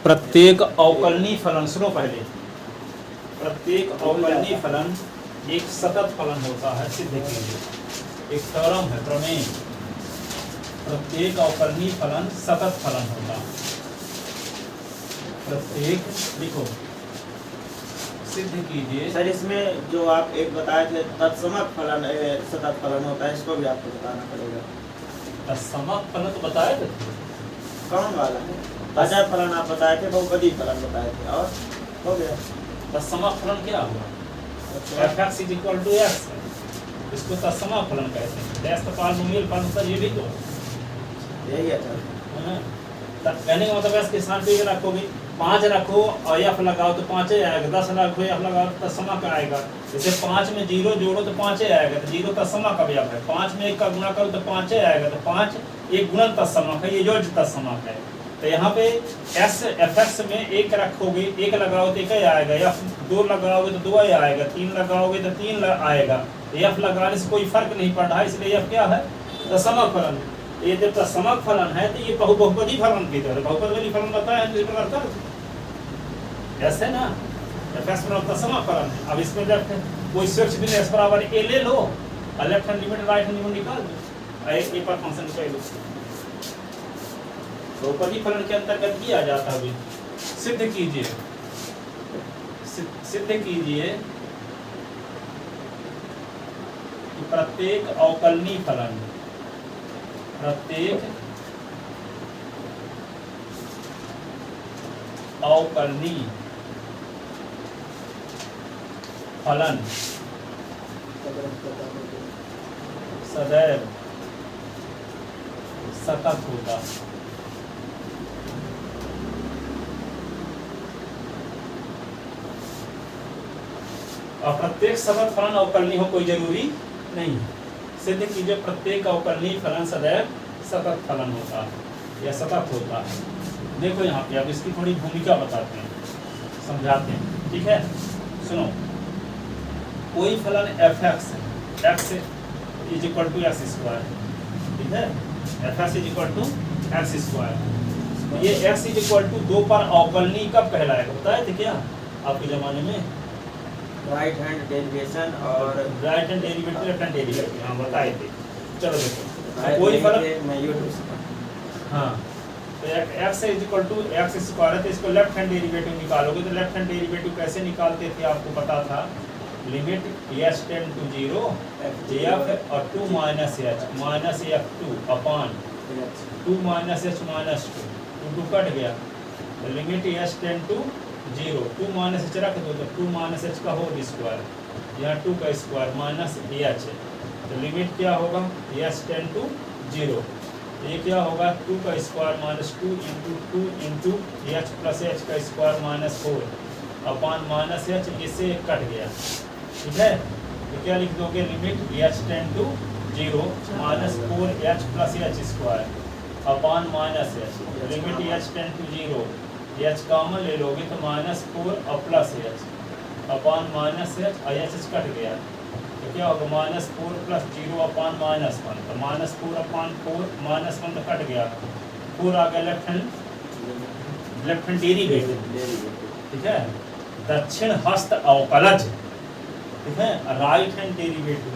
प्रत्येक अवकलनीय फलन, सुनो पहले, प्रत्येक अवकलनीय फलन एक सतत फलन होता है, सिद्ध कीजिए। एक थ्योरम है, प्रमेय। प्रत्येक अवकलनीय फलन सतत फलन होता है। प्रत्येक, लिखो, सिद्ध कीजिए। सर इसमें जो आप एक बताए थे तत्समक फलन सतत फलन होता है, इसको भी आपको बताना पड़ेगा। तत्समक फलन तो बताए थे, कौन वाला है? अजय फलन आप बताए थे, बहुपदी फलन बताए थे, और हो गया। तत्समक फलन क्या हुआ? fx = x, इसको तत्समक फलन कहते हैं। डैश का पॉलिनोमियल फलन होता है, ये भी तो यही है सर। कहने का मतलब है इसके स्थान पे रखोगे 5 रखो और f लगाओ तो 5 ही आएगा, 10 रखो f लगाओ तो तत्समक आएगा। जैसे 5 में 0 जोड़ो तो 5 ही आएगा, तो 0 तत्समक अवयव है। 5 में 1 का गुणा करो तो 5 ही आएगा, तो 5 एक गुणन तत्समक है, ये जो तत्समक है। तो यहाँ पे fx में 1 रखोगे, 1 लगाओ तो 1 ही आएगा, f 2 लगाओगे तो 2 ही आएगा, 3 लगाओगे तो 3 आएगा। f लगाने से कोई फर्क नहीं पड़ रहा है, इसलिए f क्या है? तत्समक फलन। ये जब तत्समक फलन है तो ये बहुपदी फलन की तरह, बहुपदी फलन बताया है, प्रकार कर ऐसे ना, fx में तत्समक फलन है। अब इसमें लेफ्ट कोई स्विच बिंदु s बराबर a ले लो और left hand limit right hand limit निकाल दो, a पर फंक्शन निकाल लो। बहुपदी फलन के अंतर्गत किया जाता है। सिद्ध कीजिए, सिद्ध कीजिए कि प्रत्येक अवकलनीय फलन, प्रत्येक अवकलनीय फलन सदैव सतत होता। और प्रत्येक सतत फलन अवकलनीय हो कोई जरूरी नहीं। सिद्ध कीजिए प्रत्येक अवकलनीय फलन सदैव सतत फलन होता है या सतत होता है। देखो यहाँ पे अब इसकी थोड़ी भूमिका बताते हैं, समझाते हैं, ठीक है। सुनो, कोई फलन fx x = x², ठीक है, fx = x²। ये x = 2 पर अवकलनीय कब कहलाएगा बताए थे क्या आपके जमाने में? राइट हैंड डेरिवेशन और right hand derivative, left hand derivative, हाँ बताए थे। चलो देखो, कोई फलन मैं यूट्यूब से, हाँ, तो x = x² है, तो इसको लेफ्ट हैंड डेरिवेटिव निकालोगे तो लेफ्ट हैंड डेरिवेटिव कैसे निकालते थे आपको पता था? Limit s tend to 0 f और 2 - h -f2 upon 2 - h -2 2 cut गया, तो limit s tend to 0 2 - h रख दो तो 2 - h का होल स्क्वायर, यहाँ 2 का स्क्वायर माइनस h, तो लिमिट क्या होगा? s टेंड टू 0, ये क्या होगा? 2 का square minus 2 into h plus h का square minus 4 upon minus h, इससे कट गया, ठीक है। तो क्या लिख दोगे? Limit h tend to 0 minus 4h plus h square upon minus h, limit h tend to 0, h common ले लोगे तो -4 और plus h upon minus h, और h कट गया, तो क्या होगा? -4 प्लस 0 अपॉन -1, तो -4 अपॉन 4 -1 तो कट गया, 4 आ गया लेफ्ट हैंड डेरिवेटिव, ठीक है। दक्षिण हस्त अवकलज, ठीक है। Right hand derivative,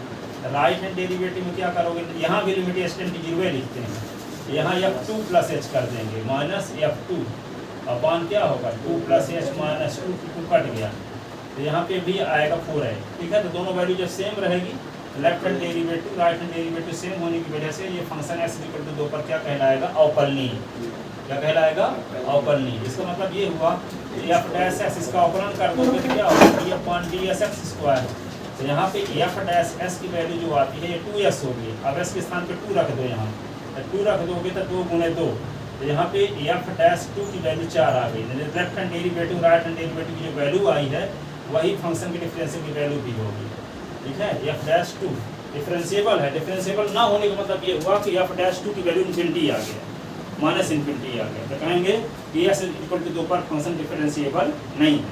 right hand derivative में क्या करोगे? यहाँ भी लिमिट s टेंड टू 0 लिखते हैं, यहाँ f2 प्लस h कर देंगे, माइनस f2 अपॉन क्या होगा? 2 + h -2, 2 कट गया, तो यहाँ पे भी आएगा 4 है, ठीक है। तो दोनों वैल्यू जब सेम रहेगी, left hand derivative right hand derivative same होने की वजह से ये फंक्शन s = 2 पर क्या कहलाएगा? अवकलनीय। क्या कहलाएगा? अवकलनीय। इसका मतलब ये हुआ कि f' इसका अवकलन कर दोगे तो क्या होगा? d/ds(x²), तो यहाँ पे f' की वैल्यू जो आती है ये 2s होगी। अब s के स्थान पे 2 रख दो, यहाँ 2 रख दोगे तो 2 × 2, तो यहाँ पे f'2 की वैल्यू 4 आ गई। Left hand derivative right hand derivative की जो वैल्यू आई है वही फंक्शन की डिफरेंशियल की वैल्यू भी होगी, ठीक है। f'2 डिफरेंशिएबल है, डिफरेंशिएबल ना होने का मतलब ये हुआ कि f'2 की वैल्यू इन्फिनिटी आ गया, -इन्फिनिटी आ गया, तो कहेंगे कि s = 2 पर फंक्शन डिफरेंशिएबल नहीं है।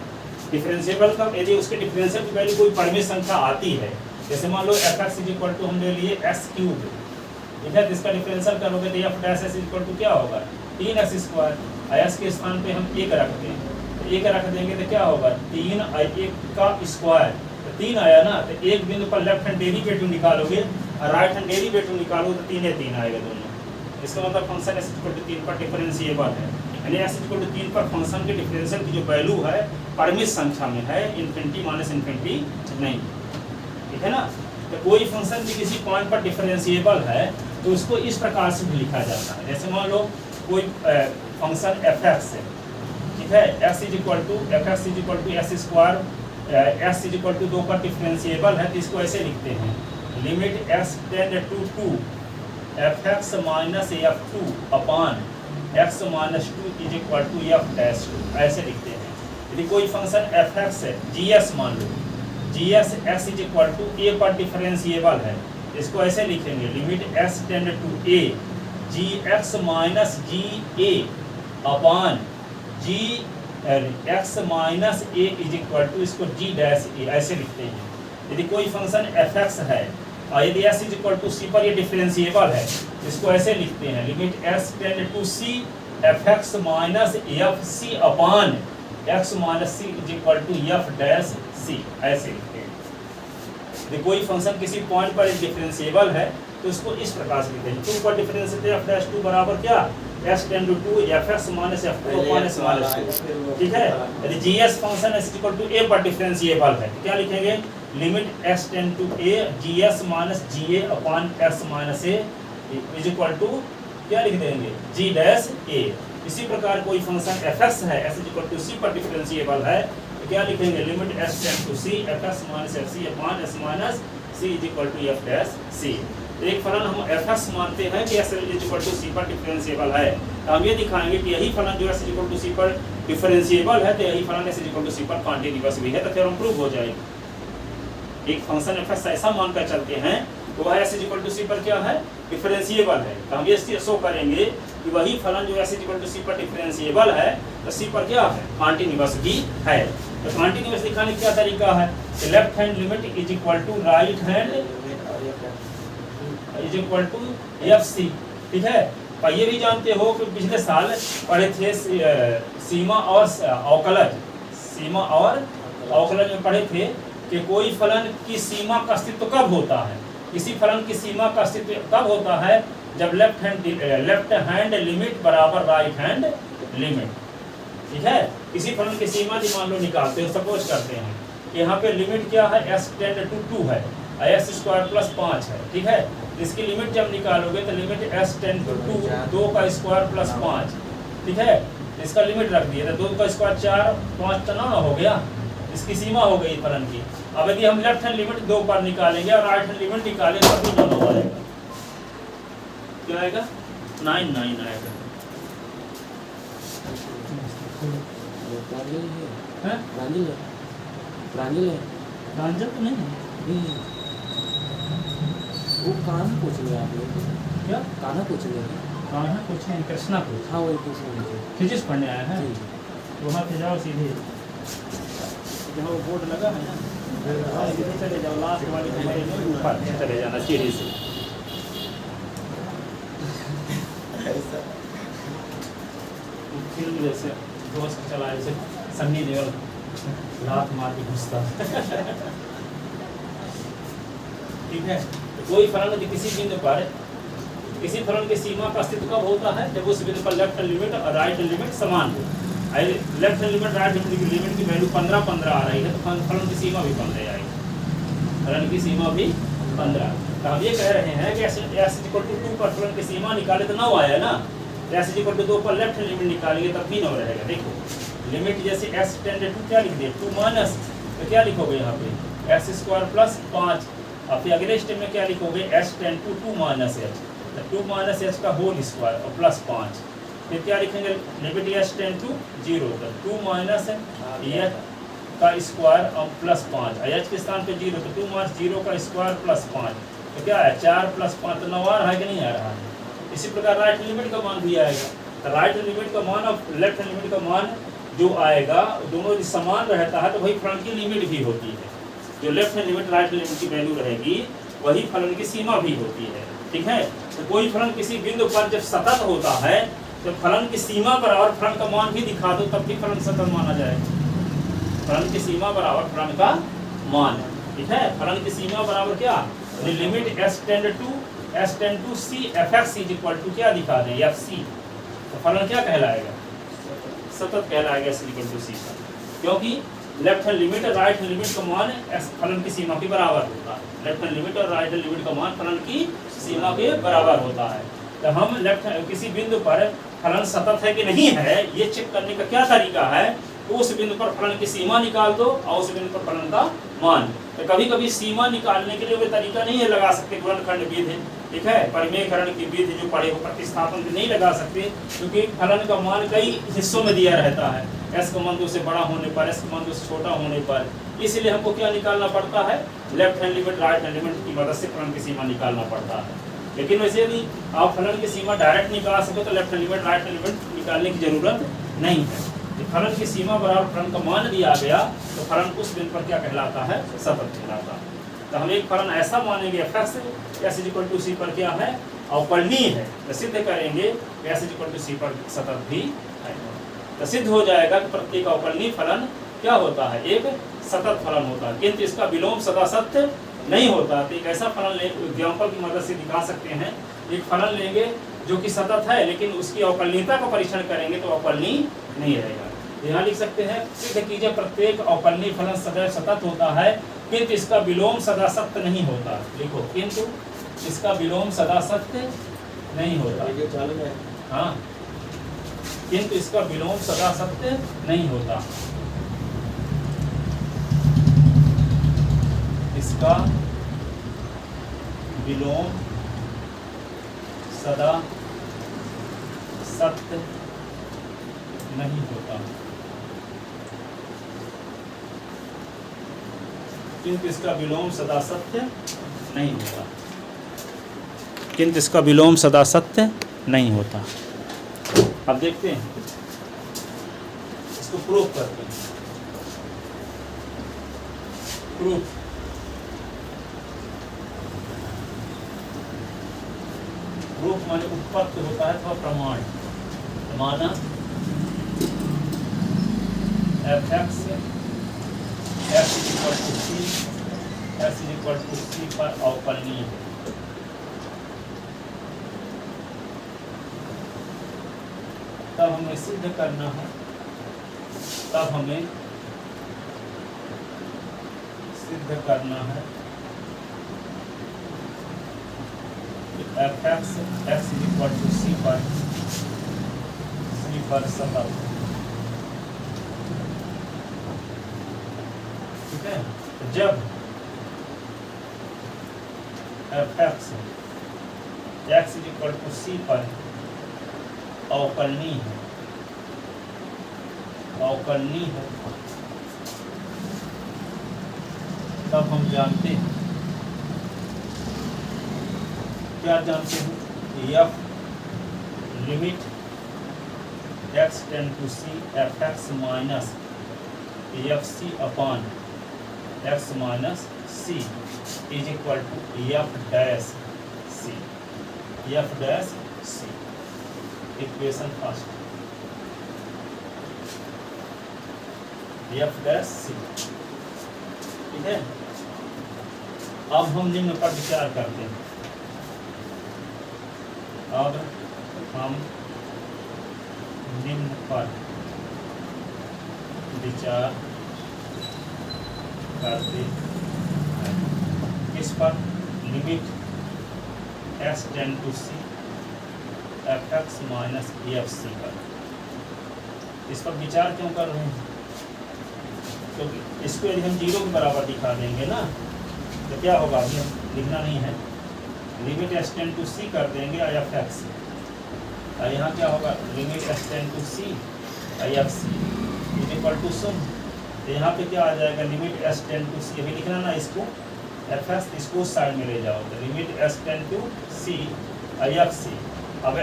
डिफरेंशिएबल का यदि उसके डिफरेंशियल की वैल्यू कोई परिमित संख्या आती है, जैसे मान लो fx = हम ले लिए x3, ठीक है, तो इसका डिफरेंशियल करोगे तो f' क्या होगा? 3x²। x के स्थान पे हम 1 रखते हैं, तो 1 रख देंगे तो क्या होगा 3 का स्क्वायर, तो 3 आया ना, तो एक बिंदु पर लेफ्ट हैंड डेरिवेटिव निकालोगे और राइट हैंड डेरिवेटिव निकालोगे तो 3 आएगा दोनों। इसका मतलब फंक्शन x=3 पर डिफरेंशिएबल है, यानी x=3 पर फंक्शन के डिफरेंशियल की जो वैल्यू है परिमित संख्या में है, इन्फिनिटी माइनस इन्फिनिटी नहीं, ठीक है ना। तो कोई फंक्शन भी किसी पॉइंट पर डिफरेंशिएबल है तो उसको इस प्रकार से भी लिखा जाता है। जैसे मान लो कोई फंक्शन f(x) है, ठीक है, x=2 पर डिफरेंशिएबल है, तो इसको ऐसे लिखते हैं limit x tend to 2 f(x minus f2 upon x minus 2 f', ऐसे लिखते हैं। यदि कोई फंक्शन f(x) है, gs मान लो, gs x=a पर डिफरेंशिएबल है, इसको ऐसे लिखेंगे limit x tend to a gx minus ga upon gx minus a इसको g डैश a, ऐसे लिखते हैं। यदि कोई फंक्शन f(x) है और यदि s=c पर ये डिफरेंशिएबल है, इसको ऐसे लिखते हैं limit s tend to c f(x minus fc upon x minus c f dash c, ऐसे लिखते हैं। यदि कोई फंक्शन किसी पॉइंट पर डिफरेंशिएबल है तो इसको इस प्रकार से लिखते हैं 2 पर डिफरेंशिएट f'2 बराबर क्या s tend to 2 fx minus f2 upon s minus 2, ठीक है। यदि gs फंक्शन s=a पर डिफरेंशिएबल है तो क्या लिखेंगे limit s tend to a gs minus ga upon s minus a क्या लिख देंगे g डैश a। इसी प्रकार कोई फंक्शन fx है, s=c पर डिफरेंशिएबल है, तो क्या लिखेंगे limit s tend to c fx minus fc upon s minus c f dash c। एक फलन हम fx मानते हैं कि s=c पर डिफरेंशिएबल है, तो हम ये दिखाएंगे कि यही फलन जो s=c पर डिफरेंशिएबल है, तो यही फलन s=c पर कॉन्टिन्यूअस भी है, तो थ्योरम प्रूव हो जाएगी। एक फंक्शन fx ऐसा मानकर चलते हैं तो वह s=c पर क्या है डिफरेंशिएबल है, तो हम ये शो करेंगे कि वही फलन जो s=c पर डिफरेंशिएबल है तो c पर क्या है कॉन्टिन्यूअस भी है। तो कॉन्टिन्यूअस दिखाने का क्या तरीका है, left hand limit is equal to right hand is equal to fc, ठीक है। और ये भी जानते हो कि पिछले साल पढ़े थे सीमा और अवकलज में पढ़े थे कि कोई फलन की सीमा का अस्तित्व कब होता है। किसी फलन की सीमा का अस्तित्व कब होता है जब लेफ्ट हैंड लिमिट बराबर राइट हैंड लिमिट, ठीक है। किसी फलन की सीमा की मान लो निकालते हो, सपोज करते हैं कि यहाँ पे लिमिट क्या है s टेंड टू 2 है, s² प्लस 5 है, ठीक है। इसकी लिमिट जब निकालोगे तो लिमिट s टेंड टू 2 का स्क्वायर प्लस 5, ठीक है। इसका लिमिट रख दिया तो 2 का स्क्वायर 4 5 9 हो गया, इसकी सीमा हो गई फलन की। अब यदि हम लेफ्ट हैंड लिमिट 2 पर निकालेंगे और राइट हैंड लिमिट निकालें तब भी 9 हो जाएगा, क्या आएगा 9 आएगा। प्रांजल तो नहीं है, वो कहाँ पूछ रहे आप लोग, क्या कहाँ पूछ रहे हैं? कहाँ कुछ नहीं, कृष्णा कुछ हाँ वही पूछ रहे थे। फिजिक्स पढ़ने आया है, जी। वहाँ पे जाओ सीधे जहाँ वो बोर्ड लगा है ना, सीधे चले जाओ, लास्ट वाली कमरे में ऊपर चले जाना सीढ़ी से। फिल्म जैसे दोस्त चला जैसे सन्नी देओल लात मार के घुसता, ठीक है। तो कोई फलन यदि किसी बिंदु पर किसी फलन की सीमा का अस्तित्व कब होता है जब उस बिंदु पर लेफ्ट लिमिट और राइट लिमिट समान हो। लेफ्ट लिमिट राइट लिमिट की वैल्यू 15 आ रही है तो फलन की सीमा भी 15 आएगी, फलन की सीमा भी 15। तो हम ये कह रहे हैं कि s=2 पर फलन की सीमा निकाले तो 9 आया ना, s=2 पर लेफ्ट लिमिट निकालेंगे तब भी 9 रहेगा। देखो लिमिट जैसे s टेंड टू क्या लिख दिया 2 माइनस, तो क्या लिखोगे यहाँ पे s² प्लस 5, और फिर अगले स्टेप में क्या लिखोगे s tend to 2 minus h, तो 2 माइनस h का होल स्क्वायर और प्लस 5, फिर क्या लिखेंगे लिमिट s टेंड टू 0, तो 2 माइनस h का स्क्वायर और प्लस 5, h के स्थान पे 0 तो 2 माइनस 0 का स्क्वायर प्लस 5, तो क्या है 4 प्लस 5 तो 9 आ रहा है कि नहीं आ रहा है। इसी प्रकार राइट लिमिट का मान भी आएगा, तो राइट लिमिट का मान और लेफ्ट लिमिट का मान जो आएगा दोनों समान रहता है तो वही फलन की लिमिट भी होती है। जो left hand limit right limit की वैल्यू रहेगी वही फलन की सीमा भी होती है, ठीक है। तो कोई फलन किसी बिंदु पर जब सतत होता है जब फलन की सीमा बराबर फलन का मान भी दिखा दो तब भी फलन सतत माना जाएगा। फलन की सीमा बराबर फलन का मान, ठीक है। फलन की सीमा बराबर क्या, limit s tend to c fx is equal to क्या दिखा दें, fc। तो फलन क्या कहलाएगा, सतत कहलाएगा s इक्वल टू c का, क्योंकि लेफ्ट हैंड लिमिट और राइट हैंड लिमिट का मान फलन की सीमा के बराबर होता है। लेफ्ट हैंड लिमिट और राइट हैंड लिमिट का मान फलन की सीमा के बराबर होता है। तो हम किसी बिंदु पर फलन सतत है कि नहीं है ये चेक करने का क्या तरीका है, उस बिंदु पर फलन की सीमा निकाल दो और उस बिंदु पर फलन का मान। तो कभी कभी सीमा निकालने के लिए कोई तरीका नहीं है लगा सकते गुणनखंड विधि, ठीक है, परिमेयकरण की विधि जो पढ़े हो, प्रतिस्थापन भी नहीं लगा सकते, क्योंकि फलन का मान कई हिस्सों में दिया रहता है। s का मान 2 से बड़ा होने पर, s का मान 2 से छोटा होने पर, इसलिए हमको क्या निकालना पड़ता है, left hand limit right hand limit की मदद से फलन की सीमा निकालना पड़ता है। लेकिन वैसे यदि आप फलन की सीमा डायरेक्ट निकाल सको तो left hand limit right hand limit निकालने की जरूरत नहीं है। तो फलन की सीमा बराबर फलन का मान दिया गया तो फलन उस बिंदु पर क्या कहलाता है, सतत कहलाता है। तो हम एक फलन ऐसा मानेंगे fx s equal to c पर क्या है, अवकलनीय है, तो सिद्ध करेंगे s इक्वल टू c पर सतत भी है। तो सिद्ध हो जाएगा कि प्रत्येक अवकलनीय फलन क्या होता है, एक सतत फलन होता है, किंतु इसका विलोम सदा सत्य नहीं होता। तो एक ऐसा फलन एग्जाम्पल की मदद से दिखा सकते हैं, एक फलन लेंगे जो कि सतत है लेकिन उसकी अवकलनीयता का परीक्षण करेंगे तो अवकलनीय नहीं रहेगा। यहाँ लिख सकते हैं, सिद्ध कीजिए प्रत्येक अवकलनीय फलन सदैव सतत होता है किंतु इसका विलोम सदा सत्य नहीं होता। लिखो, किंतु इसका विलोम सदा सत्य नहीं होता। हाँ, किंतु इसका विलोम सदा सत्य नहीं होता। इसका विलोम सदा सत्य नहीं होता, किंतु इसका विलोम सदा सत्य नहीं होता, किंतु इसका विलोम सदा सत्य नहीं होता। अब देखते हैं इसको प्रूफ करते हैं। प्रूफ, प्रूफ माने उत्पत्ति होता है अथवा प्रमाण। माना fx s equal to c पर अवकलनीय है। तब हमें सिद्ध करना है, तब हमें सिद्ध करना है fx s equal to c पर सतत, ठीक है। जब fx x equal to c पर अवकलनीय है, अवकलनीय है, तब हम जानते हैं, क्या जानते हैं, f limit x tend to c fx minus fc upon x minus c is equal to f dash c, f dash c। Equation first, f dash c, ठीक है। अब हम निम्न पर विचार करते हैं। अब हम निम्न पर विचार करते हैं। किस पर, limit s tend to c fx minus fc पर। इस पर विचार क्यों कर रहे हैं, क्योंकि इसको यदि हम 0 के बराबर दिखा देंगे ना तो क्या होगा, अभी हम लिखना नहीं है, limit s tend to c कर देंगे fx, और यहाँ क्या होगा, limit s tend to c fc is equal to 0। तो यहाँ पे क्या आ जाएगा, limit s tend to c, अभी लिखना ना इसको fx, इसको उस साइड में ले जाओ, तो limit s tend to c fc। अब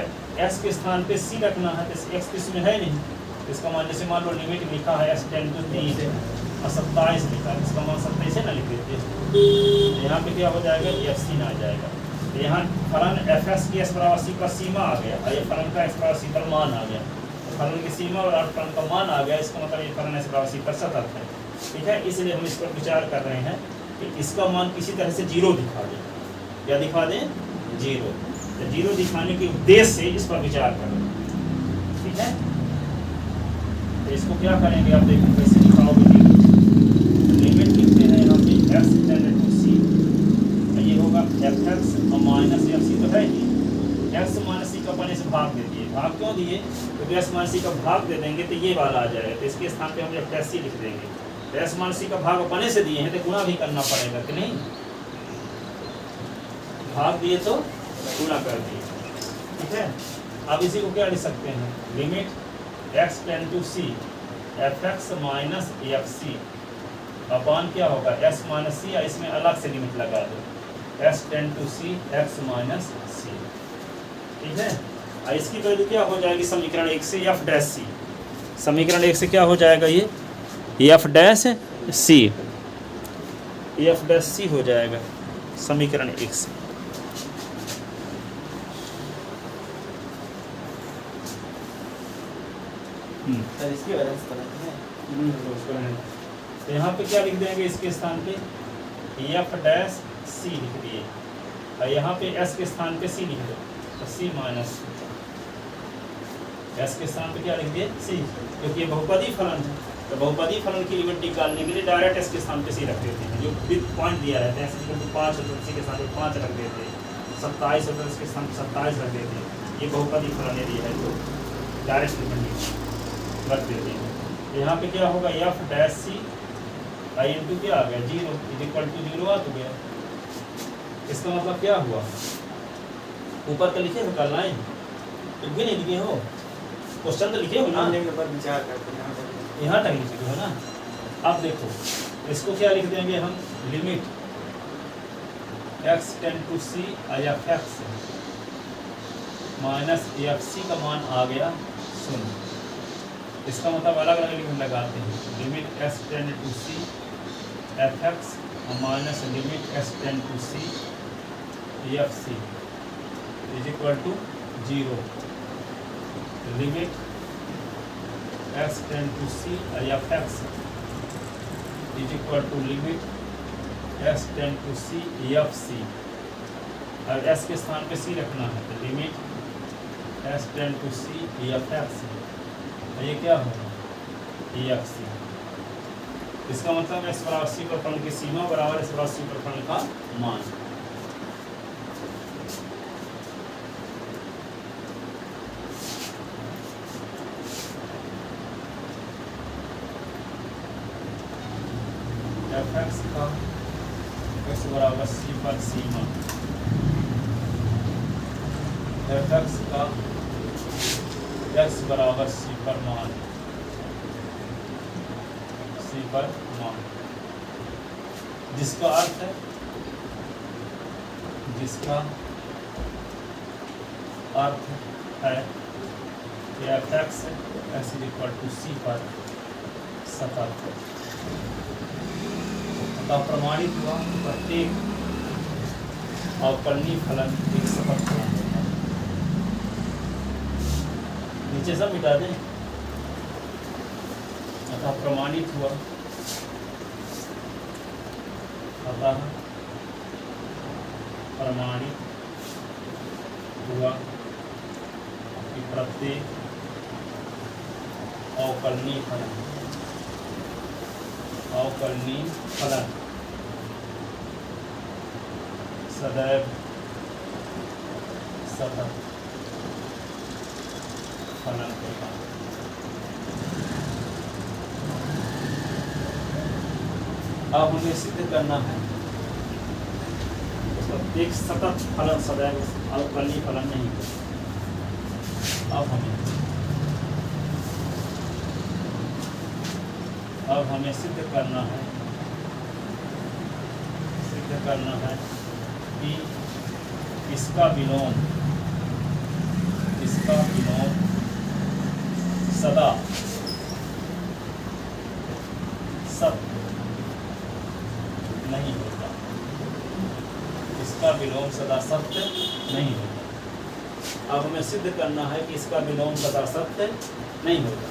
s के स्थान पे c रखना है तो x किसमें है नहीं, इसका मान जैसे मान लो लिमिट लिखा है s टेंड टू 30 और 27 लिखा है, इसका मान 27 है ना लिख देते हैं, यहाँ पे क्या हो जाएगा, fc ना आ जाएगा। तो यहाँ फलन एफ एक्स की एक्स बराबर सी पर सीमा आ गया और ये फलन का एक्स बराबर सी पर मान आ गया। तो फलन की सीमा और फलन का मान आ गया, इसका मतलब ये फलन एक्स बराबर सी पर सतत है। ठीक है, इसलिए हम इस पर विचार कर रहे हैं कि इसका मान किसी तरह से जीरो दिखा दें। क्या दिखा दें? जीरो। तो जीरो दिखाने के उद्देश्य से इस पर विचार कर रहे हैं। ठीक है, तो इसको क्या करेंगे आप देखो कैसे दिखाओगे। लिमिट लिखते हैं यहाँ पे एक्स टेंड टू सी, ये होगा f x minus f c. तो है ही एक्स माइनस सी का अपन से भाग दे दिए। भाग क्यों दिए? क्योंकि एक्स माइनस सी का भाग दे देंगे तो ये वाला आ जाएगा, तो इसके स्थान पे हम एफ सी लिख देंगे। तो एक्स माइनस सी का भाग अपने से दिए हैं तो गुणा भी करना पड़ेगा कि नहीं? भाग दिए तो गुणा कर दिए। ठीक है, अब इसी को क्या लिख सकते हैं? Limit x tend to c f x minus f c upon क्या होगा? एक्स माइनस सी, इसमें अलग से लिमिट लगा दो, X tend to C X minus C. ठीक है, और इसकी वैल्यू क्या हो जाएगी समीकरण 1 से? एफ डैश सी। समीकरण 1 से क्या हो जाएगा? ये एफ डैश सी, एफ डैश सी हो जाएगा समीकरण 1 से। सर इसकी वजह से करते हैं। तो यहाँ पे क्या लिख देंगे इसके स्थान पे? एफ डैश सी लिख दिए और यहाँ पे एस के स्थान पे सी लिख दो, तो सी माइनस एस के स्थान पे क्या लिख दिए? सी, क्योंकि ये बहुपदी फलन है। तो बहुपदी फलन की लिमिट निकालने के लिए डायरेक्ट एस के स्थान पे सी रख देते हैं, जो विद पॉइंट दिया रहता है। एक्स 5 होता है, सी के स्थान पे 5 रख देते हैं। 27 होता है, इसके स्थान पे 27 रख देते हैं। ये बहुपदी फलन यदि है तो डायरेक्ट लिमिट रख देते हैं। यहाँ पे क्या होगा? F dash C I into क्या आ गया? Zero is equal to zero आ तो गया। इसका मतलब क्या हुआ? ऊपर तो लिखे हो कल लाइन, कुछ भी नहीं लिखे हो, क्वेश्चन तो लिखे हो ना, पर विचार करते हैं। यहाँ तक लिखे हो ना। अब देखो इसको क्या लिख देंगे हम? Limit x tend to c f x minus f c का मान आ गया 0। इसका मतलब अलग अलग लिमिट लगाते हैं। Limit x tend to c f x minus limit x tend to c f c is equal to 0। Limit x tend to c f x is equal to limit x tend to c f c. और s के स्थान पे c रखना है, तो limit x tend to c f x, ये क्या होगा? F c. इसका मतलब एक्स बराबर सी पर फलन की सीमा बराबर एक्स बराबर सी पर फलन का मान। एफ एक्स का एक्स बराबर सी पर सीमा, एफ एक्स का एक्स बराबर सी पर मान, सी पर मान, जिसका अर्थ है, जिसका अर्थ है कि F X x is equal to C पर सतत। अतः प्रमाणित हुआ प्रत्येक अवकलनीय फलन एक सतत फलन होता है। नीचे सब मिटा दें। अतः प्रमाणित हुआ, अतः प्रमाणित हुआ कि प्रत्येक अवकलनीय फलन, अवकलनीय फलन सदैव सतत फलन होगा। अब हमें सिद्ध करना है एक सतत फलन सदैव अवकलनीय फलन नहीं होगा। अब हमें सिद्ध करना है कि इसका विलोम सदा सत्य नहीं होता। इसका विलोम सदा सत्य नहीं होगा। अब हमें सिद्ध करना है कि इसका विलोम सदा सत्य नहीं होगा।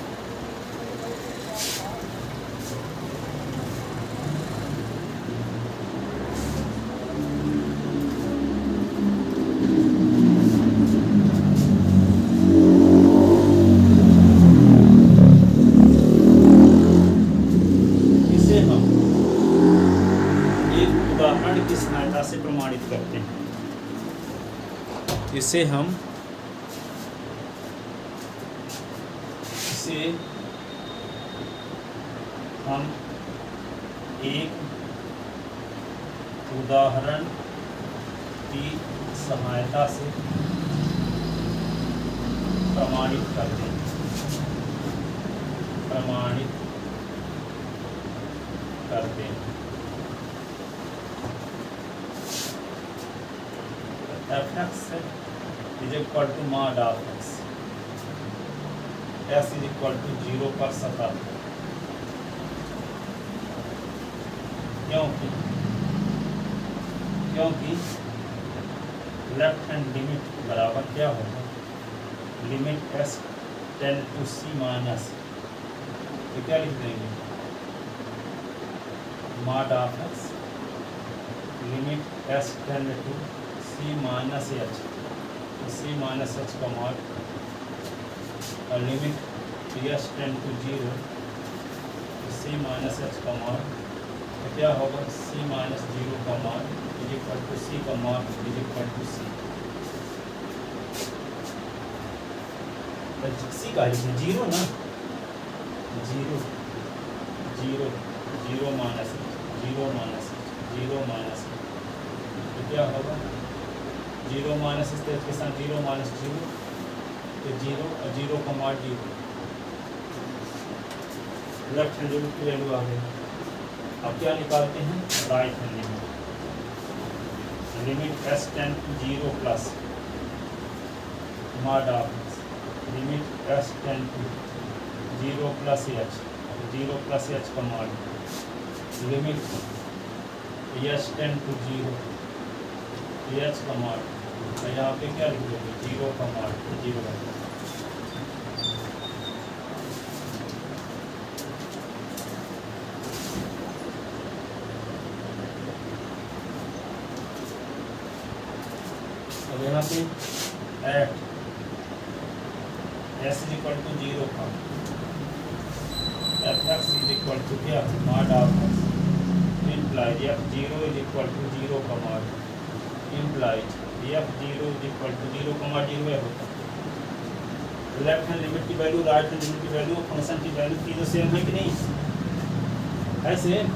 इसे हम एक उदाहरण की सहायता से प्रमाणित करते हैं। इसे हम एक उदाहरण की सहायता से प्रमाणित करते हैं। fx is equal to mod of x, s is equal to 0 पर सतत, क्योंकि लेफ्ट हैंड लिमिट बराबर क्या होगा, limit s tend to c minus, तो क्या लिख देंगे, mod of x limit s tend to c minus h, c minus h का मॉड, और limit s tend to 0 c minus h का मॉड, तो क्या होगा, c माइनस 0 का mod is equal to c का mod is equal to c। c का लिखिए 0 ना, 0 माइनस 0 माइनस, तो क्या होगा, 0 माइनस इसके साथ 0 माइनस 0, तो 0 और 0 का मॉड 0, लेफ्ट हैंड लिमिट की वैल्यू आ गई। अब क्या निकालते हैं, right hand limit, limit s tend to 0 plus mod of limit s tend to 0 plus h, 0 plus h का mod, limit s tend to 0 h का मॉड, तो यहाँ पे क्या लिख दोगे, 0 का मॉड, 0 है। अब यहाँ पे at s is equal to 0 का fx इज इक्वल टू क्या, mod of x implied f0 is equal to 0 का mod, implied f0 is equal to 0 का मॉड 0 होता है। लेफ्ट हैंड लिमिट की वैल्यू, राइट हैंड लिमिट की value, function की value तीनों सेम है कि नहीं, है सेम,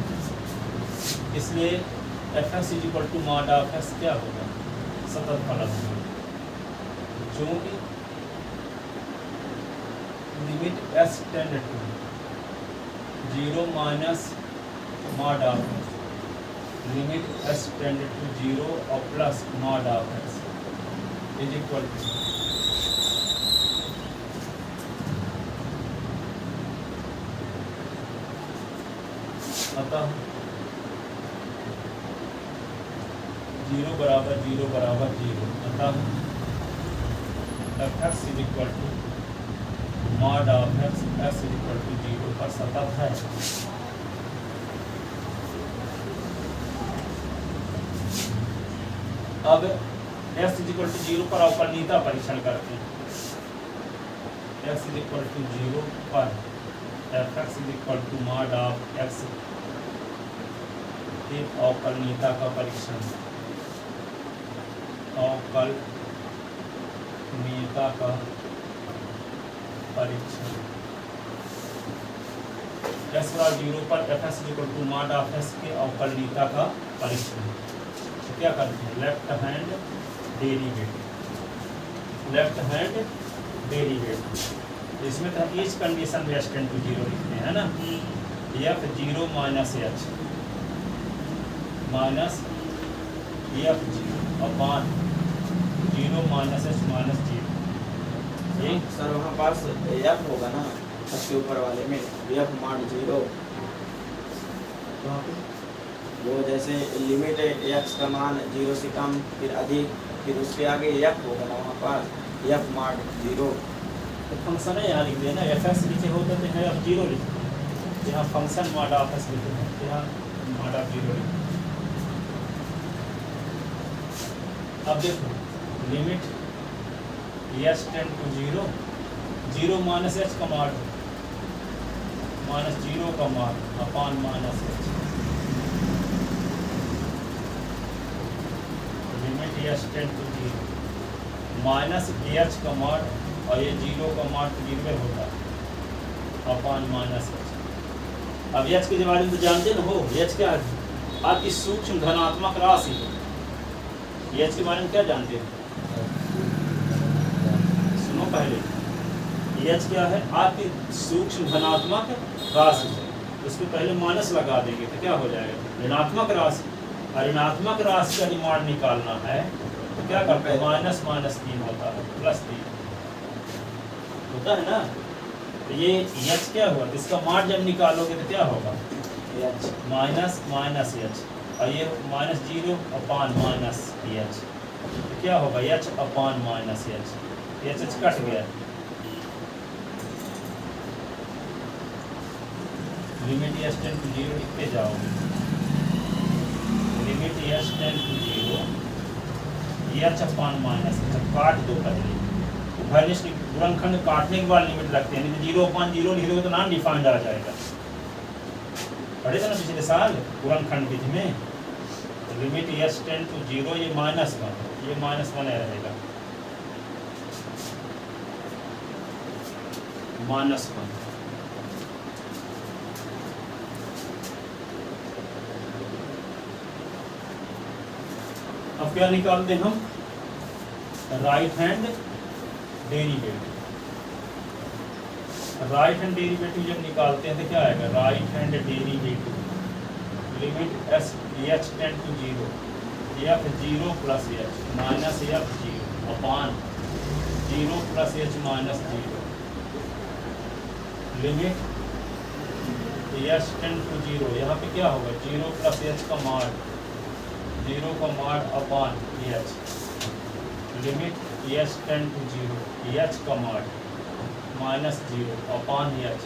इसलिए fx is equal to mod of x क्या होगा, सतत फलन होगा, चूँकि limit s tend to 0 minus mod of x, limit s tend to 0 और plus mod of x is equal to, अतः 0 बराबर 0 बराबर 0, अतः fx is equal to mod of x, s is equal to 0 पर सतत है। अब s इज इक्वल टू 0 पर अवकलनीयता परीक्षण करते हैं। s इज इक्वल टू 0 पर fx is equal to mod of x के अवकलनीयता का परीक्षण, अवकलनीयता का परीक्षण, s बराबर 0 पर fx is equal to mod of x के अवकलनीयता का परीक्षण। तो क्या करते हैं, लेफ्ट हैंड डेरिवेटिव, इसमें तो हम इस कंडीशन में s टेंड टू 0 लिखते हैं ना, f0 minus h minus f0 upon 0 minus h minus 0, sir वहाँ पास f होगा ना, इसके ऊपर वाले में f मॉड 0, वहाँ पे वो जैसे लिमिट एक्स का मान 0 से कम फिर अधिक फिर उसके आगे एफ होगा ना वहाँ पर एफ मार्क 0। तो फंक्शन है यहाँ लिख देना, एफ एक्स नीचे होता तो है अब 0 लिखते हैं, यहाँ फंक्शन मॉड ऑफ एक्स लिखते हैं, यहाँ मॉड ऑफ 0 लिखते हैं। अब देखो limit H tend to 0, 0 minus h का मॉड माइनस 0 का mod upon minus h, limit H tend to 0 minus h का मॉड और ये 0 का मॉड तो 0 होता है अपॉन माइनस एच। अब एच के बारे में तो जानते न हो, एच क्या है आपकी सूक्ष्म धनात्मक राशि है। एच के बारे में क्या जानते हैं, सुनो पहले, एच क्या है आपकी सूक्ष्म धनात्मक राशि है, उसको पहले माइनस लगा देंगे तो क्या हो जाएगा ऋणात्मक राशि, और ऋणात्मक राशि का रिमार्ड निकालना है तो क्या करते हैं माइनस माइनस 3 होता है प्लस 3 होता है ना। तो ये एच क्या हुआ, इसका मार्ड जब निकालोगे तो क्या होगा एच माइनस माइनस एच, और ये माइनस 0 अपॉन माइनस एच, तो क्या होगा h upon minus h, h cut गया। लिमिट एच टेंड टू 0 लिखते जाओगे, limit H tend to 0 h upon minus h, काट दो पहले भैनिश गुणनखंड काटने के बाद लिमिट रखते हैं, नहीं तो 0 अपॉन 0 लिख दोगे तो नॉन डिफाइंड आ जाएगा, पढ़े थे ना पिछले साल गुणनखंड विधि में। तो लिमिट एच टेंड टू 0 ये -1, ये -1 रहेगा, -1। अब क्या निकालते हैं हम, right hand derivative. Right hand derivative जब निकालते हैं तो क्या आएगा, right hand derivative limit H tend to 0 f 0 plus h minus f 0 upon 0 plus h minus 0 limit H tend to 0, यहाँ पे क्या होगा 0 प्लस एच का मॉड 0 का mod upon H, limit H tend to 0 H का mod minus 0 upon H.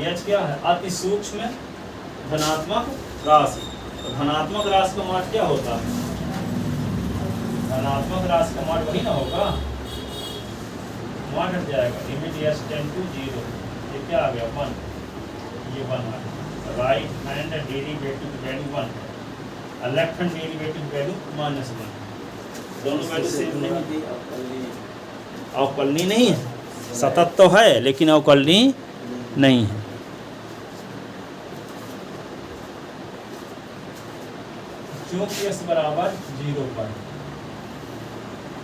H क्या है अति सूक्ष्म धनात्मक राशि, तो धनात्मक राशि का मॉड क्या होता है, धनात्मक राशि का मॉड वही ना होगा, मॉड हट जाएगा, लिमिट एच टेंड टू 0, ये क्या आ गया 1, ये 1 आ गया। राइट हैंड डेरिवेटिव वैल्यू 1 और लेफ्ट हैंड डेरिवेटिव वैल्यू -1, दोनों वैल्यू सेम नहीं, अवकलनीय नहीं है, सतत तो है लेकिन अवकलनीय नहीं है। चूंकि s बराबर 0 पर,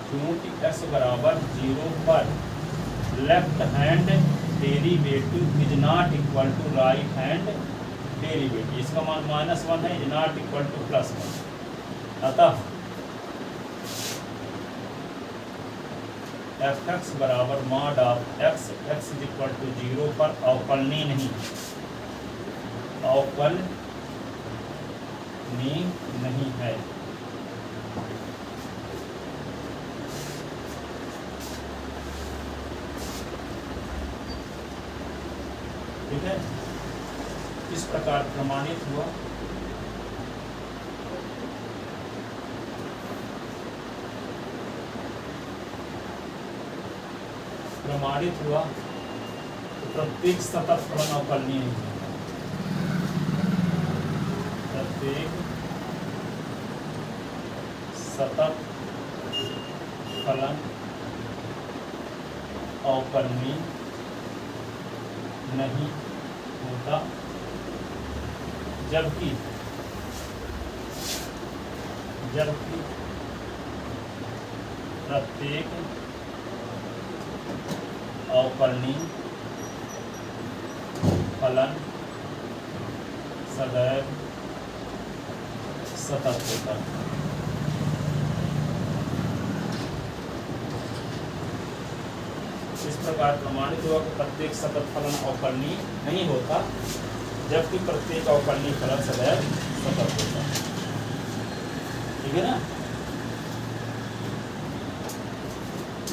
चूंकि s बराबर 0 पर left hand derivative is not equal to right hand derivative, इसका मान -1 है, इज नॉट इक्वल टू +1, अतः एफ एक्स बराबर mod of x, x is equal to 0 पर अवकलनीय नहीं, अवकलनीय नहीं है। ठीक है, इस प्रकार प्रमाणित हुआ। प्रमाणित हुआ तो प्रत्येक सतत फलन अवकलनीय है, प्रत्येक सतत फलन अवकलनीय नहीं होता, जबकि प्रत्येक अवकलनीय फलन सदैव सतत होता है। इस प्रकार प्रमाणित हुआ कि प्रत्येक सतत फलन अवकलनीय नहीं होता, जबकि प्रत्येक अवकलनीय फलन सदैव सतत होता है। ठीक है ना।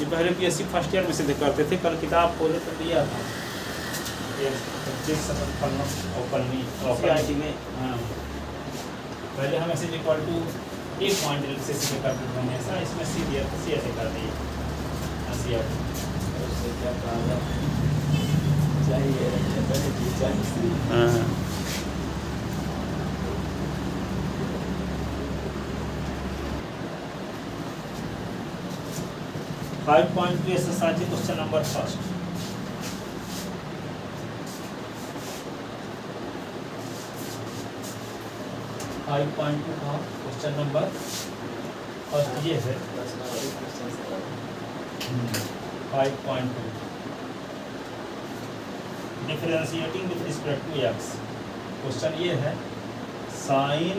ये पहले पीएससी फर्स्ट ईयर में से करते थे, कल किताब खोले तो दिया था प्रत्येक सतत फलन अवकलनीय CRT में। हाँ, पहले हम ऐसे इक्वल टू एक पॉइंट से सीधे करते थे हमेशा, इसमें सी दिया तो सी ऐसे कर दिए CRT। उससे क्या कहा चाहिए चाहिए। हाँ 5.2 exercise question number first. Question number first ये है 5.2 differentiating with respect to x. Question ये है साइन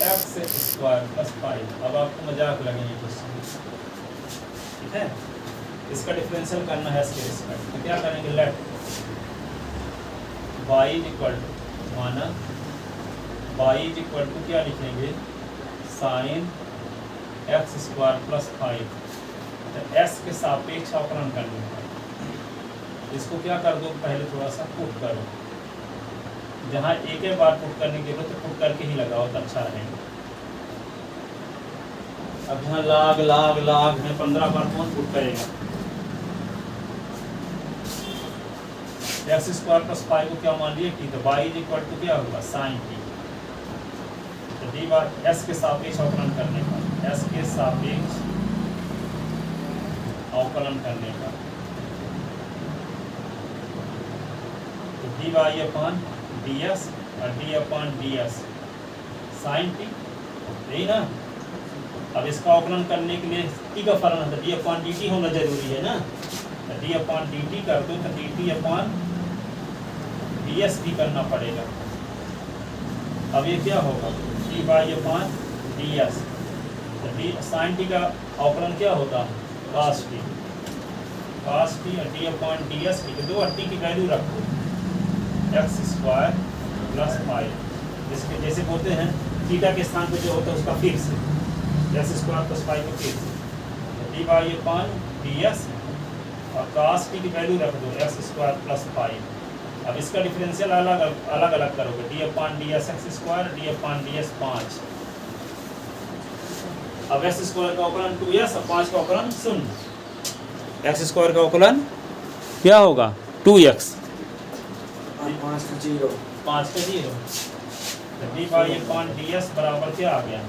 एक्स स्क्वायर प्लस 5। अब आपको मजाक लगेंगे क्वेश्चन, ठीक है। इसका डिफरेंशियल करना है इसके रिस्पेक्ट तो क्या करेंगे, let y is equal to माना y इज इक्वल टू क्या लिखेंगे, साइन एक्स स्क्वायर प्लस 5। तो s के सापेक्ष अवकलन करने का इसको क्या कर दो, पहले थोड़ा सा पुट करो, जहाँ एक ही बार पुट करने की जरूरत है पुट करके ही लगाओ तो अच्छा रहेगा। अब यहाँ लाग लाग लाग में 15 बार कौन पुट करेगा। एक्स स्क्वायर प्लस 5 को क्या मान लिया टी, तो y इज इक्वल टू क्या होगा साइन टी। तो डी बार एस के सापेक्ष अवकलन करने का, एस के सापेक्ष अवकलन करने का तो D Y upon D S और D upon D S sine T, यही ना। अब इसका अवकलन करने के लिए टी का फलन है तो डी अपॉन डी टी होना जरूरी है ना। तो डी अपॉन डी टी कर दो तो d t upon D s भी करना पड़ेगा। अब ये क्या होगा, d Y upon D s. तो डी साइन टी का अवकलन क्या होता है, कास टी। कास टी और D upon D s t, दो और टी की वैल्यू रखो, एक्स स्क्वायर प्लस 5, जिसके जैसे बोलते हैं थीटा के स्थान पे जो होता है उसका फिक्स एक्स स्क्वायर प्लस 5 का फिक्स d Y upon D S और कास टी की वैल्यू रख दो एक्स स्क्वायर प्लस 5। अब इसका डिफरेंशियल अलग अलग करोगे, D upon D S x square, D upon D S 5। अब एक्स स्क्वायर का अवकलन 2s और 5 का अवकलन 0। एक्स स्क्वायर का अवकलन क्या होगा 2x 5 का 0 तो D Y upon D s बराबर क्या आ गया,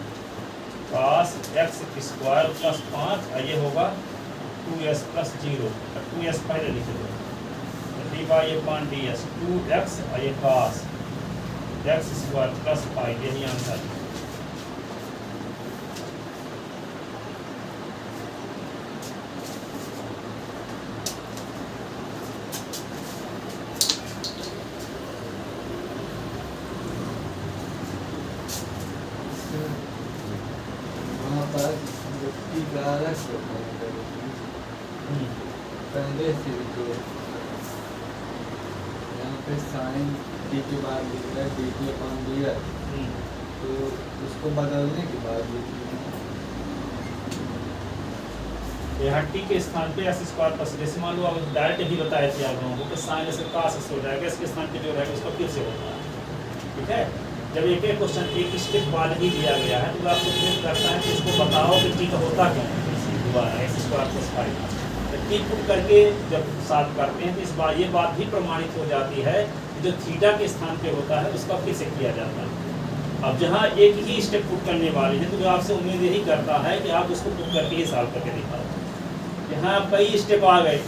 cos एक्स स्क्वायर प्लस 5 और ये होगा 2s प्लस 0। 2s पहले लिख दो तो D Y upon D s 2x और ये cos एक्स स्क्वायर प्लस 5, यही आंसर है। पहले से जो यहाँ पे साइन डी के बाद लिख रहा है D t upon D s, तो उसको बदलने के बाद यहाँ टी के स्थान पे एक्स स्क्वायर प्लस, जैसे मान लो अब डायरेक्ट ही बताया थी आप लोगों को कि साइन से कास से हो जाएगा, इसके स्थान पे जो रहेगा उसका फिर से होता है। ठीक है, जब एक एक क्वेश्चन एक स्टेप बाद ही दिया गया है तो आपको फिर करता है कि इसको बताओ कि टी का होता क्या है दोबारा x square plus 5। T put करके जब साथ करते हैं तो इस बार ये बात भी प्रमाणित हो जाती है कि जो थीटा के स्थान पे होता है उसका फिर से किया जाता है। अब जहाँ एक ही स्टेप पुट करने वाले हैं तो आपसे उम्मीद यही करता है कि आप उसको पुट करके ही सॉल्व करके दिखाओ। यहाँ कई स्टेप आ गए,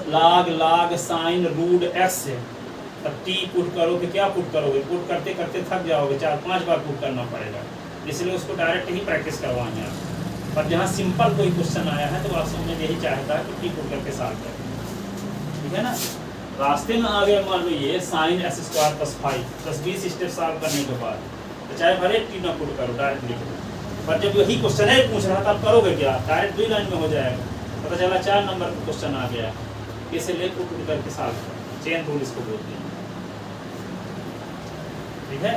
लाग लाग साइन रूट एक्स से, तब टी पुट करोगे, क्या पुट करोगे, पुट करते करते थक जाओगे, 4-5 बार पुट करना पड़ेगा, इसलिए उसको डायरेक्ट ही प्रैक्टिस करवाएंगे आप। पर जहाँ सिंपल कोई क्वेश्चन आया है तो आपसे उम्मीद यही चाहता है कि टी पुट करके सॉल्व करें। ठीक है ना। रास्ते में आ गए मान लो ये sine x square plus 5 10-20 step solve करने के बाद तो चाहे भले टी ना पुट करो, डायरेक्ट लिख दो। पर जब यही क्वेश्चन है पूछ रहा था, तब करोगे क्या, डायरेक्ट 2 लाइन में हो जाएगा। पता चला 4 नंबर का क्वेश्चन आ गया, इसे ले पुट करके सॉल्व करो, चेन रूल इसको बोलते हैं। ठीक है,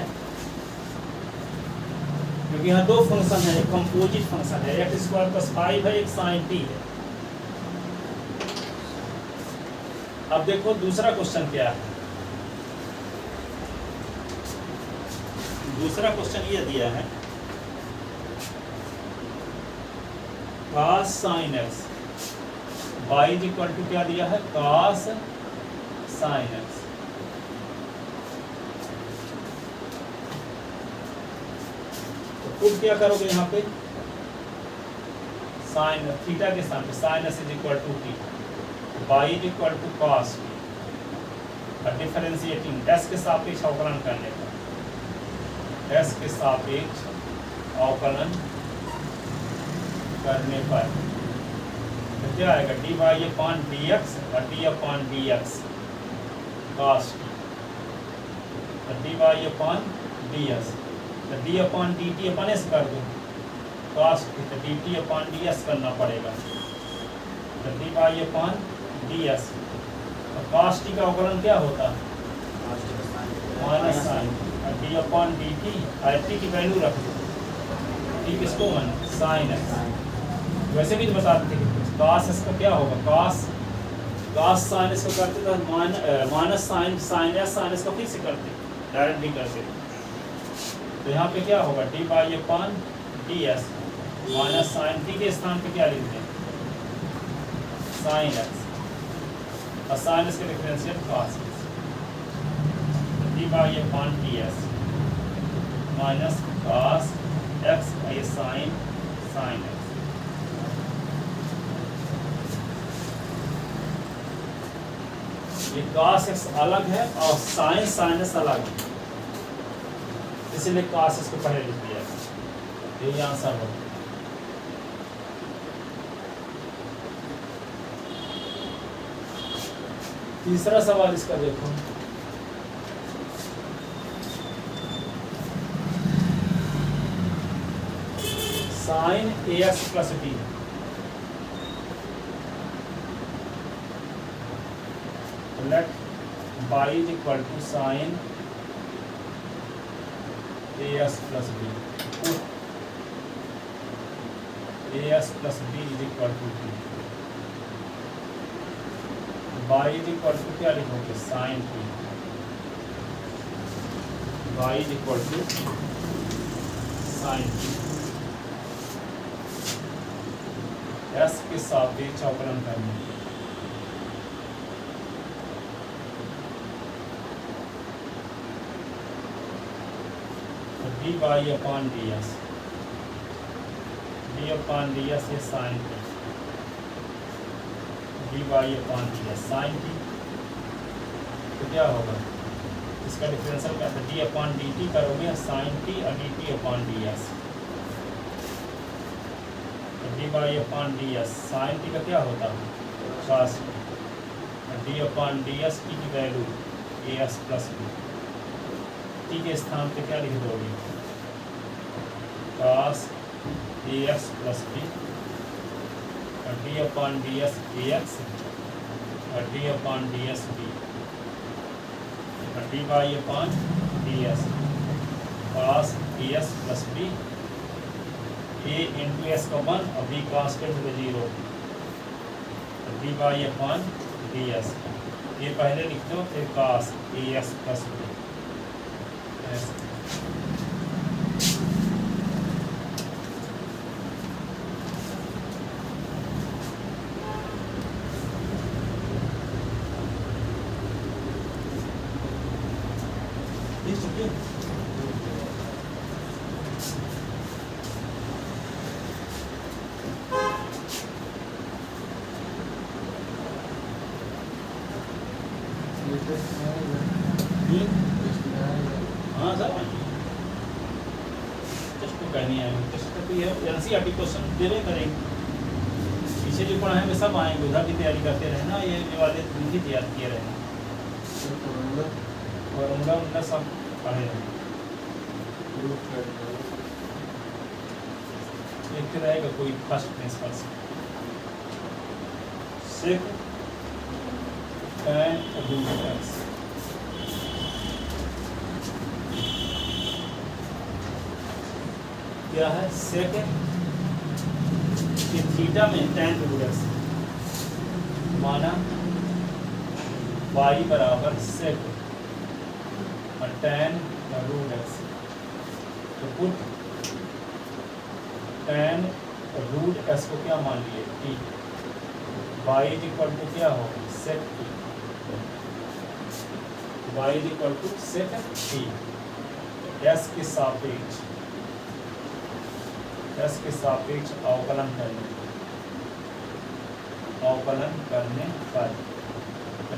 क्योंकि यहाँ दो फंक्शन है, एक कंपोजिट फंक्शन है, एक्स स्क्वायर प्लस 5 है, एक साइन टी है। अब देखो दूसरा क्वेश्चन क्या है। दूसरा क्वेश्चन ये दिया है cos sin x y is equal to क्या दिया है, cos sin x। तो खुद क्या करोगे यहाँ पे, साइन थीटा के स्थान पे sin s is equal to t, y is equal to cos t, और डिफरेंशिएटिंग s के सापेक्ष अवकलन करने पर, s के सापेक्ष अवकलन करने पर तो क्या आएगा, dy अपॉन dx और d upon dx cos t, तो dy अपॉन ds, तो d अपॉन dt अपन s कर दो cos t, तो dt अपॉन ds करना पड़ेगा, तो dy अपॉन ds, तो cos t का अवकलन क्या होता है, माइनस साइन, और d अपॉन dt, और t की वैल्यू रख दो, t किसको मान साइन x। वैसे भी तो बताते थे कि cos s का क्या होगा, cos sin s को करते तो minus sine s sin s को फिर से करते, डायरेक्टली करते। तो यहाँ पे क्या होगा, dy upon ds minus sine t के स्थान पे क्या लिखते हैं, साइन x, और साइन s का differentiate cos s, dy upon ds minus cos x ये साइन x। ये cos x अलग है और sin s अलग है, इसलिए cos s को पहले लिख दिया है। यही आंसर हो। तीसरा सवाल इसका देखो, sine ax plus b, let y is equal to sin as plus b, put as plus b is equal to b, y is equal to क्या लिखोगे, sin t, y is equal to sin t, s के सापेक्ष अवकलन करने, dy upon ds, d upon ds है sine t, dy upon ds sine t, तो क्या होगा, इसका डिफरेंशियल क्या है, d अपॉन dt करोगे साइन t और dt अपॉन ds, तो dy upon ds sine t का क्या होता है, cos t, और d अपॉन ds t की value as plus b, t के स्थान पे क्या लिख दोगे, cos ax प्लस b, और d अपॉन ds ax, और d अपॉन ds b, और dy upon ds cos as plus b, a into S का 1 और b कांस्टेंट है 0, dy अपॉन ds, ये पहले लिख दो, फिर cos as प्लस b। हाँ सर, टेस्ट तो कहनी आएंगे, टेस्ट तो ये एनसीईआरटी क्वेश्चन देवे करेंगे, पीछे जो पढ़ाए वे सब आएंगे, उधर की तैयारी करते रहना, ये वाले दिन की तैयारी किए रहना, और उनका सब पढ़े रहना। एक रहेगा कोई फर्स्ट प्रिंसिपल से सिर्फ tan रूट x क्या है सेक थीटा में tan रूट एक्स माना y बराबर सेक tan रूट एक्स। तो पुट tan रूट एक्स को क्या मान लिए t, y is equal to क्या होगा sec t, y is equal to sec t। s के सापेक्ष अवकलन करने पर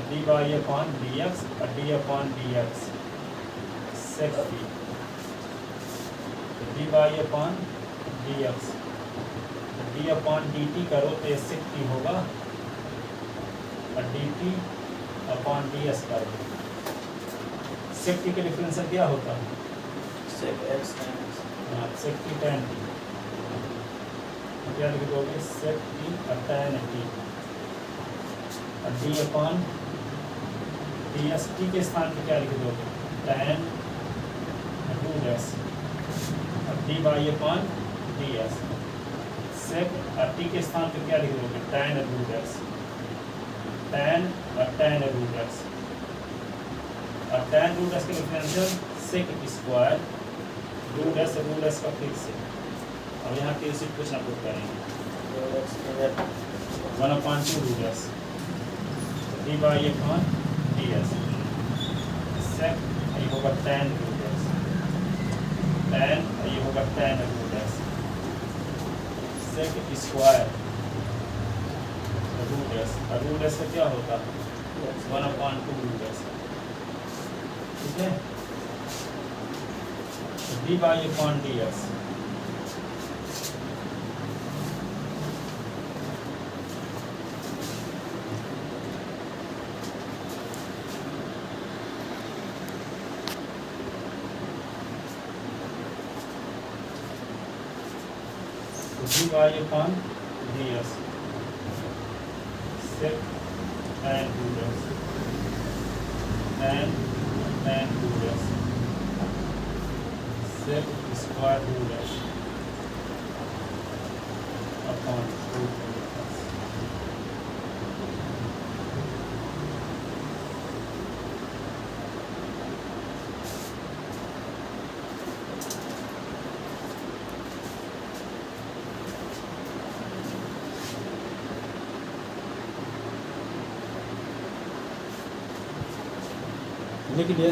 dy अपॉन dx और d upon dx sec t, dy upon dx d upon dt करो तो ये सेक t होगा और dt अपॉन ds करो। सेक t का डिफरेंशियल क्या होता है sec x tan x। Sec t tan t, क्या लिख दोगे सेक t और tan t और d अपॉन ds t के स्थान पे क्या लिख दोगे tan रूट x और dy अपॉन ds। सेक और t के स्थान पे क्या लिख दोगे tan रूट x, tan और tan रूट x और tan रूट x के differential sec square root s का फिक्स है। अब यहाँ के इसी कुछ ना कुछ करेंगे 1/2 root s dy upon ds sec ये होगा tan रूट s, tan ये होगा tan root s sec square root s का क्या होता है 1/2 रूट s। ठीक है dy upon dx dy upon ds sec tan root x tan root x sec square root x upon root x। लिख लिए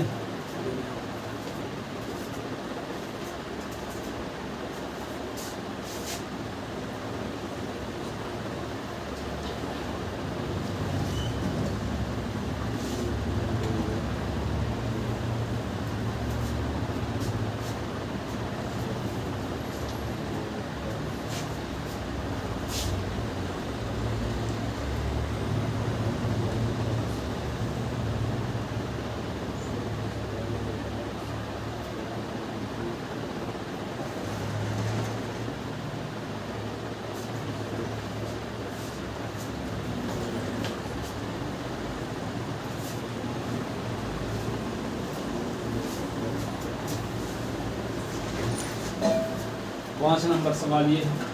पाँच नंबर सवाल ये है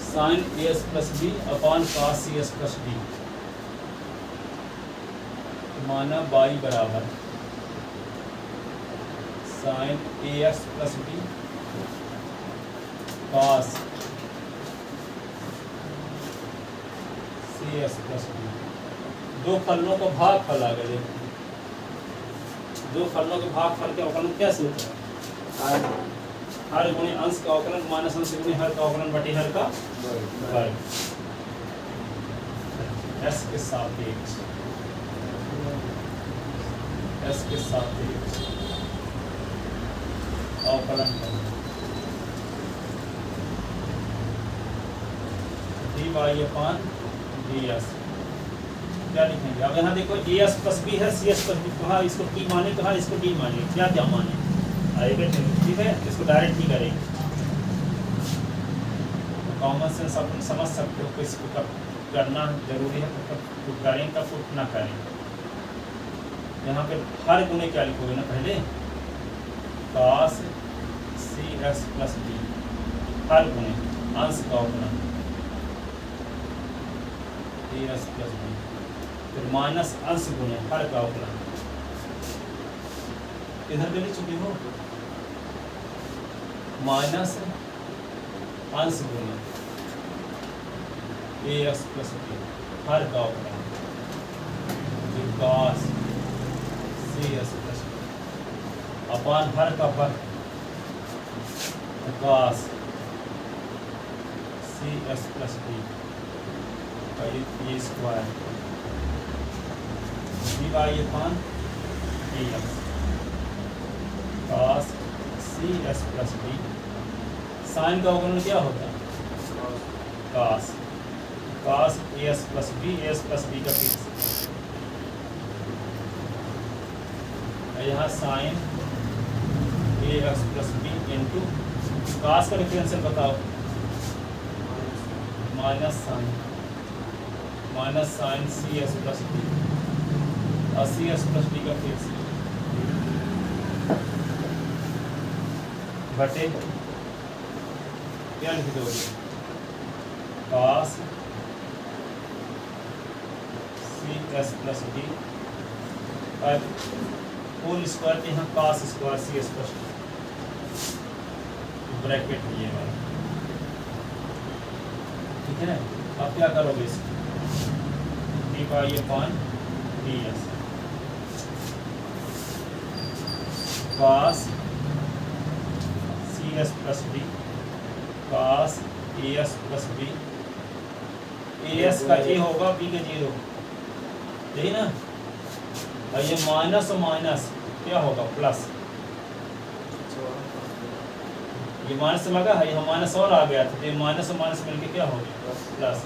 sine A S plus B upon cos C S plus D माना Y बराबर sine A X plus B cos C S plus D. दो फलों को भाग फल आ गए। दो फलों के भाग फल के अवकलन क्या सूत्र है हर गुणे अंश का अवकलन माइनस अंश गुणे हर का अवकलन बटे हर का वर्ग s के सापेक्ष अवकलन करना dy अपॉन ds क्या लिखेंगे। अब यहाँ देखो as प्लस बी है cs प्लस बी कहा इसको t माने कहा इसको d माने क्या क्या माने आएगा। ठीक है इसको डायरेक्ट ही करेंगे। कॉमन सेंस अपन समझ सकते हो इसको कब करना जरूरी है तो कब करें कब ना करें। यहाँ पे हर गुणे क्या लिखोगे ना पहले cos cs प्लस डी हर गुणे अंश का अपना एस प्लस बी, फिर माइनस अंश गुणे हर का अपना, इधर भी लिख चुके हो, माइनस अंश गुणे ए एक्स प्लस बी हर का अपना, फिर cos C S plus B upon हर का वर्ग cos C S plus B ये square B Y upon A X cos C S plus B, sine का अवकलन क्या होता है cos A S plus B, A S plus B का फिक्स, यहाँ sine A X plus B into cos का differential बताओ, minus sine C S plus b और सी एस प्लस बी का फिक्स बटे क्या लिख दोगे cos C S plus b whole square के यहाँ cos square C S plus bracket ये वाला, ठीक है। अब क्या करोगे इसको d pi upon D s cos C S plus B cos A S plus B, A s का ए होगा बी का जीरो, यही ना, और ये माइनस और माइनस क्या होगा प्लस, ये माइनस लगा है, यहाँ माइनस और आ गया था, तो ये माइनस और माइनस मिलके क्या हो गया प्लस,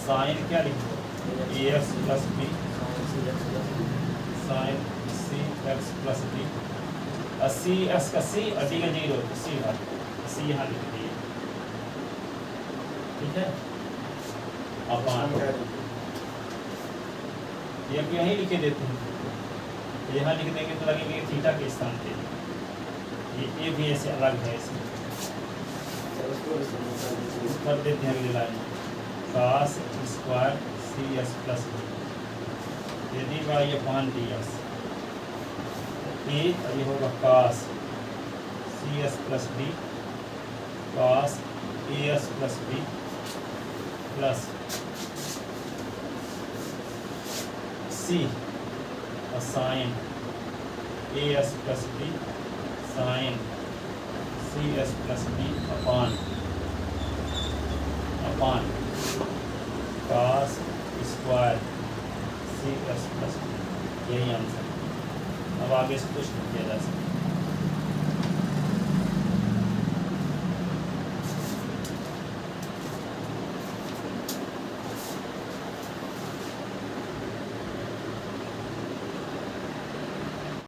साइन क्या लिखो ए एक्स प्लस बी साइन सी एक्स प्लस बी, और सी एक्स का सी और डी का जीरो, सी यहाँ लिख दिए, ठीक है। अब ये अब यहीं लिखे देते हैं, यहाँ लिख देंगे तो लगेंगे थीटा के स्थान पे, ये भी ऐसे अलग है, इसमें कर देते हैं अगली line cos square C S plus B D Y upon D S, ये होगा cos C S plus B cos A S plus B plus C और sine A S plus B sine C S plus B upon cos square C S plus B, यही answer. अब आगे से कुछ नहीं किया जा सकता।